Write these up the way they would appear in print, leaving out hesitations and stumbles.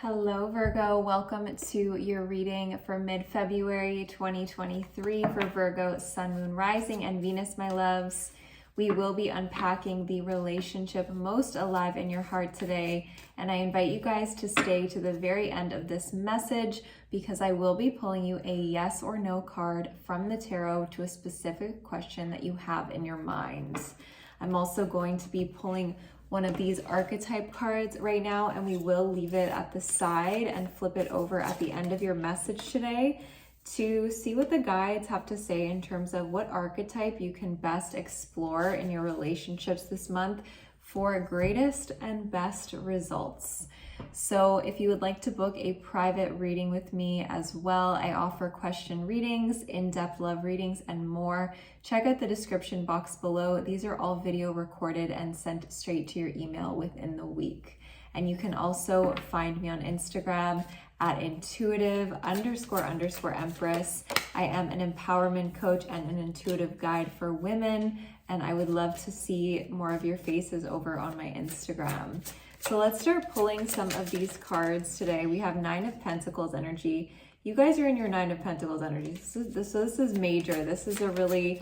Hello Virgo, welcome to your reading for mid-February 2023 for Virgo, Sun, Moon, Rising, and Venus, my loves. We will be unpacking the relationship most alive in your heart today, and I invite you guys to stay to the very end of this message because I will be pulling you a yes or no card from the tarot to a specific question that you have in your mind. I'm also going to be pulling one of these archetype cards right now, and we will leave it at the side and flip it over at the end of your message today to see what the guides have to say in terms of what archetype you can best explore in your relationships this month for greatest and best results. So if you would like to book a private reading with me as well, I offer question readings, in-depth love readings, and more. Check out the description box below. These are all video recorded and sent straight to your email within the week. And you can also find me on Instagram at intuitive__empress. I am an empowerment coach and an intuitive guide for women, and I would love to see more of your faces over on my Instagram. So let's start pulling some of these cards today. We have Nine of Pentacles energy. You guys are in your Nine of Pentacles energy. This is major. This is a really,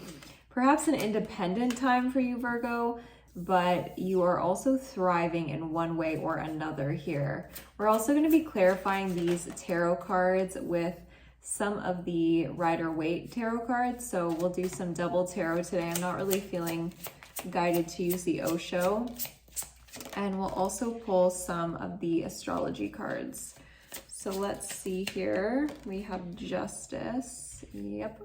perhaps an independent time for you, Virgo, but you are also thriving in one way or another here. We're also going to be clarifying these tarot cards with some of the Rider-Waite tarot cards. So we'll do some double tarot today. I'm not really feeling guided to use the Osho. And we'll also pull some of the astrology cards. So let's see here. We have Justice. Yep.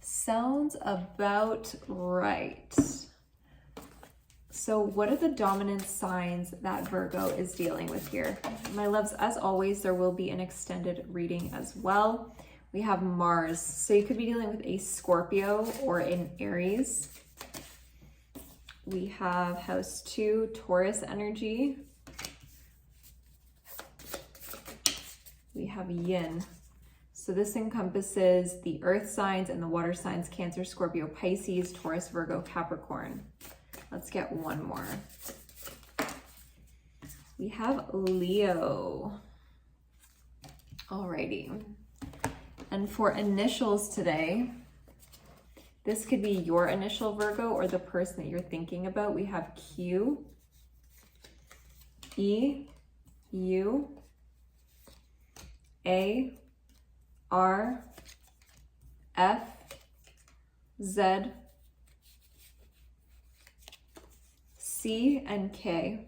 Sounds about right. So what are the dominant signs that Virgo is dealing with here? My loves, as always, there will be an extended reading as well. We have Mars. So you could be dealing with a Scorpio or an Aries. We have House 2, Taurus energy. We have Yin. So this encompasses the earth signs and the water signs, Cancer, Scorpio, Pisces, Taurus, Virgo, Capricorn. Let's get one more. We have Leo. Alrighty. And for initials today, this could be your initial, Virgo, or the person that you're thinking about. We have Q, E, U, A, R, F, Z, C, and K.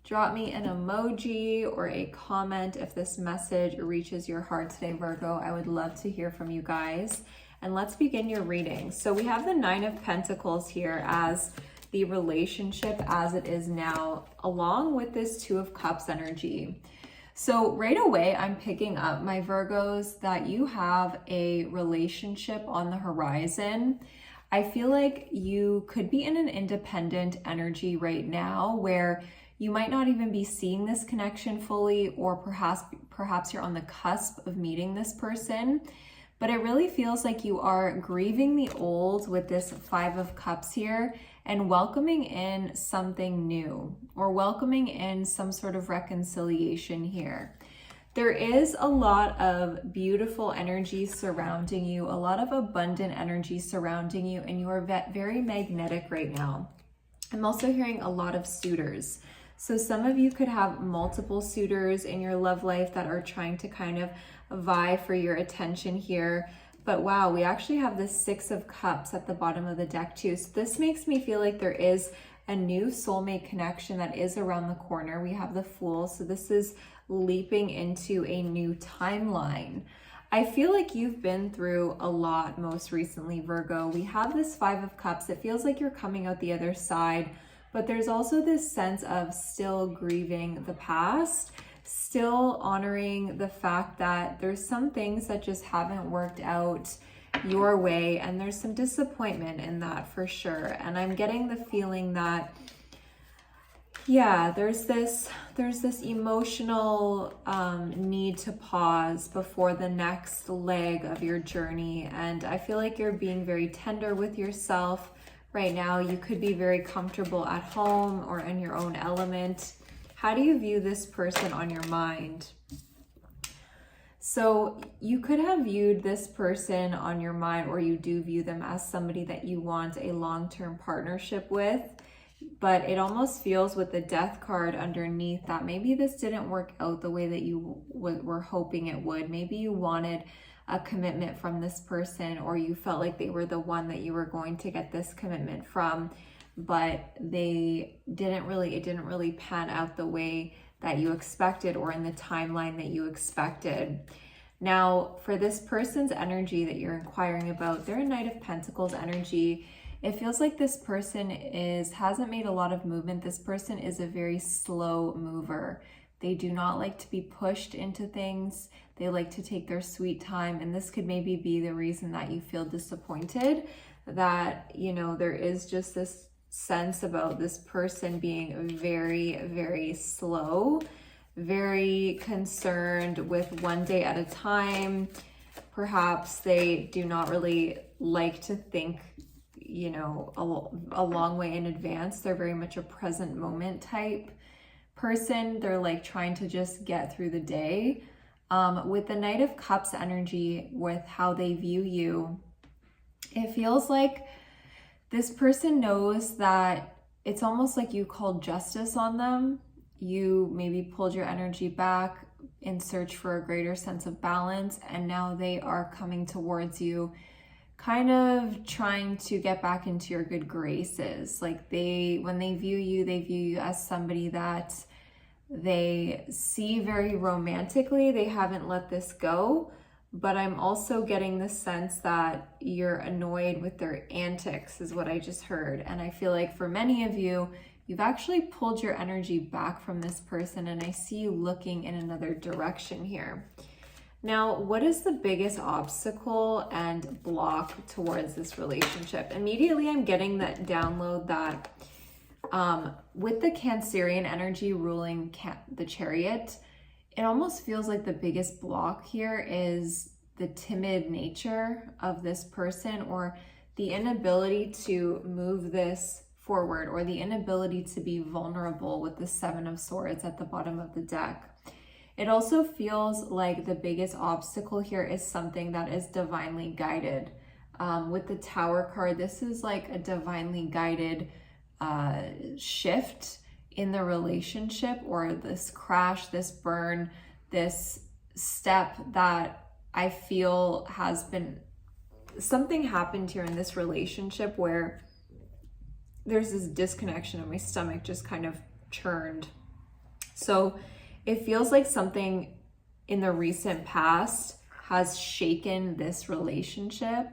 Drop me an emoji or a comment if this message reaches your heart today, Virgo. I would love to hear from you guys. And let's begin your reading. So we have the Nine of Pentacles here as the relationship as it is now, along with this Two of Cups energy. So right away, I'm picking up, my Virgos, that you have a relationship on the horizon. I feel like you could be in an independent energy right now where you might not even be seeing this connection fully, or perhaps you're on the cusp of meeting this person. But it really feels like you are grieving the old with this Five of Cups here and welcoming in something new, or welcoming in some sort of reconciliation here. There is a lot of beautiful energy surrounding you, a lot of abundant energy surrounding you, and you are very magnetic right now. I'm also hearing a lot of suitors. So some of you could have multiple suitors in your love life that are trying to kind of vie for your attention here. But wow, we actually have this Six of Cups at the bottom of the deck too. So this makes me feel like there is a new soulmate connection that is around the corner. We have the Fool. So this is leaping into a new timeline. I feel like you've been through a lot most recently, Virgo. We have this Five of Cups. It feels like you're coming out the other side, but there's also this sense of still grieving the past, still honoring the fact that there's some things that just haven't worked out your way, and there's some disappointment in that for sure. And I'm getting the feeling that, yeah, there's this emotional need to pause before the next leg of your journey. And I feel like you're being very tender with yourself right now. You could be very comfortable at home or in your own element. How do you view this person on your mind? So you could have viewed this person on your mind, or you do view them as somebody that you want a long-term partnership with, but it almost feels with the Death card underneath that maybe this didn't work out the way that you were hoping it would. Maybe you wanted a commitment from this person, or you felt like they were the one that you were going to get this commitment from, but it didn't really pan out the way that you expected, or in the timeline that you expected. Now, for this person's energy that you're inquiring about, they're a Knight of Pentacles energy. It feels like this person hasn't made a lot of movement. This person is a very slow mover. They do not like to be pushed into things. They like to take their sweet time. And this could maybe be the reason that you feel disappointed, that, you know, there is just this sense about this person being very, very slow, very concerned with one day at a time. Perhaps they do not really like to think, you know, a long way in advance. They're very much a present moment type person. They're like trying to just get through the day. With the Knight of Cups energy, with how they view you, it feels like this person knows that it's almost like you called justice on them. You maybe pulled your energy back in search for a greater sense of balance, and now they are coming towards you, kind of trying to get back into your good graces. Like when they view you as somebody that they see very romantically. They haven't let this go. But I'm also getting the sense that you're annoyed with their antics, is what I just heard. And I feel like for many of you, you've actually pulled your energy back from this person, and I see you looking in another direction here. Now, what is the biggest obstacle and block towards this relationship? Immediately, I'm getting that download that with the Cancerian energy ruling the Chariot, it almost feels like the biggest block here is the timid nature of this person, or the inability to move this forward, or the inability to be vulnerable with the Seven of Swords at the bottom of the deck. It also feels like the biggest obstacle here is something that is divinely guided. With the Tower card, this is like a divinely guided shift in the relationship, or this crash, this burn, this step that I feel has been, something happened here in this relationship where there's this disconnection, and my stomach just kind of churned. So it feels like something in the recent past has shaken this relationship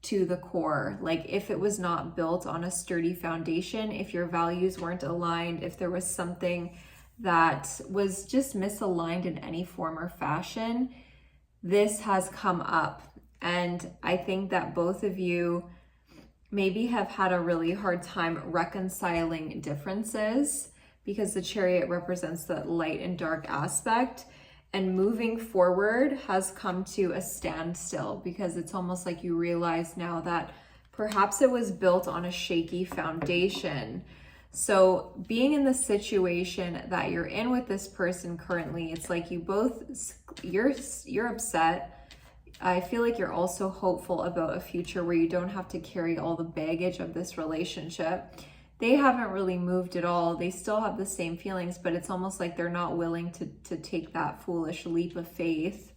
to the core. Like if it was not built on a sturdy foundation, if your values weren't aligned, if there was something that was just misaligned in any form or fashion, this has come up. And I think that both of you maybe have had a really hard time reconciling differences, because the Chariot represents the light and dark aspect. And moving forward has come to a standstill, because it's almost like you realize now that perhaps it was built on a shaky foundation. So being in the situation that you're in with this person currently, it's like you're upset. I feel like you're also hopeful about a future where you don't have to carry all the baggage of this relationship. They haven't really moved at all. They still have the same feelings, but it's almost like they're not willing to take that foolish leap of faith.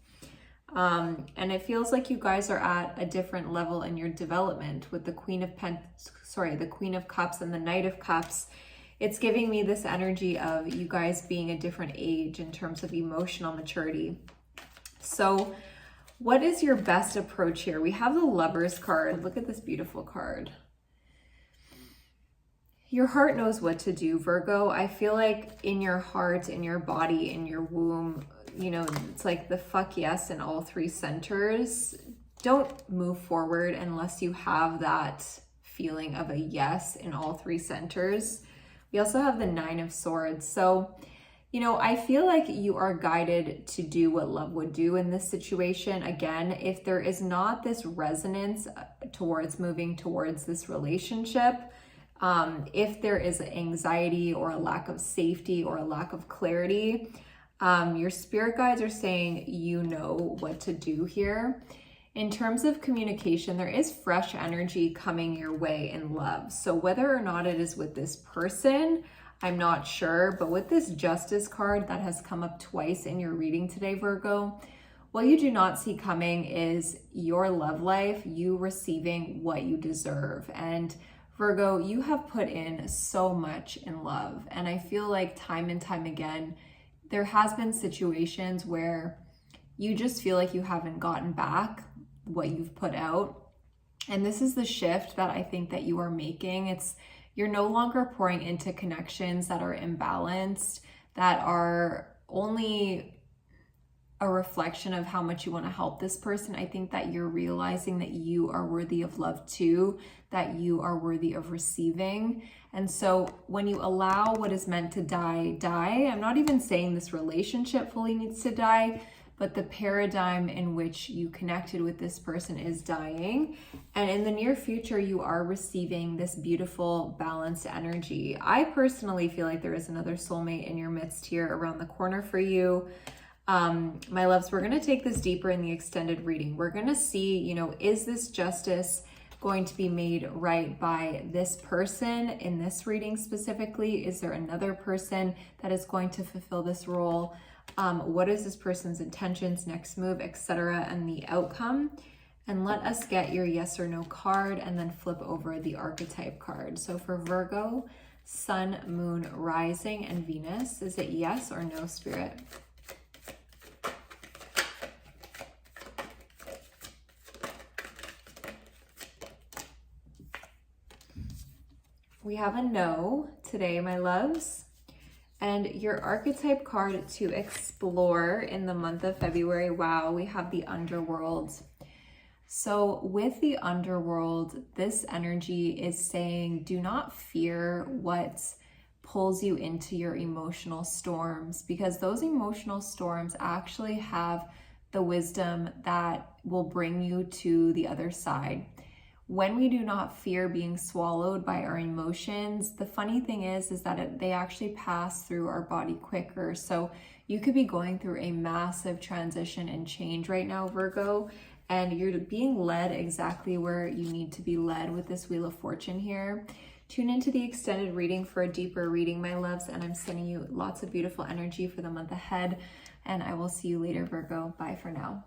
And it feels like you guys are at a different level in your development with the Queen of Cups and the Knight of Cups. It's giving me this energy of you guys being a different age in terms of emotional maturity. So what is your best approach here? We have the Lovers card. Look at this beautiful card. Your heart knows what to do, Virgo. I feel like in your heart, in your body, in your womb, you know, it's like the fuck yes in all three centers. Don't move forward unless you have that feeling of a yes in all three centers. We also have the Nine of Swords. So, you know, I feel like you are guided to do what love would do in this situation. Again, if there is not this resonance towards moving towards this relationship, If there is anxiety or a lack of safety or a lack of clarity, your spirit guides are saying you know what to do here. In terms of communication, there is fresh energy coming your way in love. So whether or not it is with this person, I'm not sure, but with this Justice card that has come up twice in your reading today, Virgo, what you do not see coming is your love life, you receiving what you deserve. And Virgo, you have put in so much in love. And I feel like time and time again, there has been situations where you just feel like you haven't gotten back what you've put out. And this is the shift that I think that you are making. You're no longer pouring into connections that are imbalanced, that are only a reflection of how much you want to help this person. I think that you're realizing that you are worthy of love too, that you are worthy of receiving. And so when you allow what is meant to die, I'm not even saying this relationship fully needs to die, but the paradigm in which you connected with this person is dying. And in the near future, you are receiving this beautiful, balanced energy. I personally feel like there is another soulmate in your midst here around the corner for you. My loves, we're going to take this deeper in the extended reading. We're going to see, is this justice going to be made right by this person in this reading specifically? Is there another person that is going to fulfill this role? What is this person's intentions, next move, etc., and the outcome? And let us get your yes or no card and then flip over the archetype card. So for Virgo, Sun, Moon, Rising, and Venus, is it yes or no, Spirit? We have a no today, my loves. And your archetype card to explore in the month of February, wow, we have the underworld. So with the underworld, this energy is saying, do not fear what pulls you into your emotional storms, because those emotional storms actually have the wisdom that will bring you to the other side. When we do not fear being swallowed by our emotions, the funny thing is that they actually pass through our body quicker. So you could be going through a massive transition and change right now, Virgo, and you're being led exactly where you need to be led with this Wheel of Fortune here. Tune into the extended reading for a deeper reading, my loves, and I'm sending you lots of beautiful energy for the month ahead, and I will see you later, Virgo. Bye for now.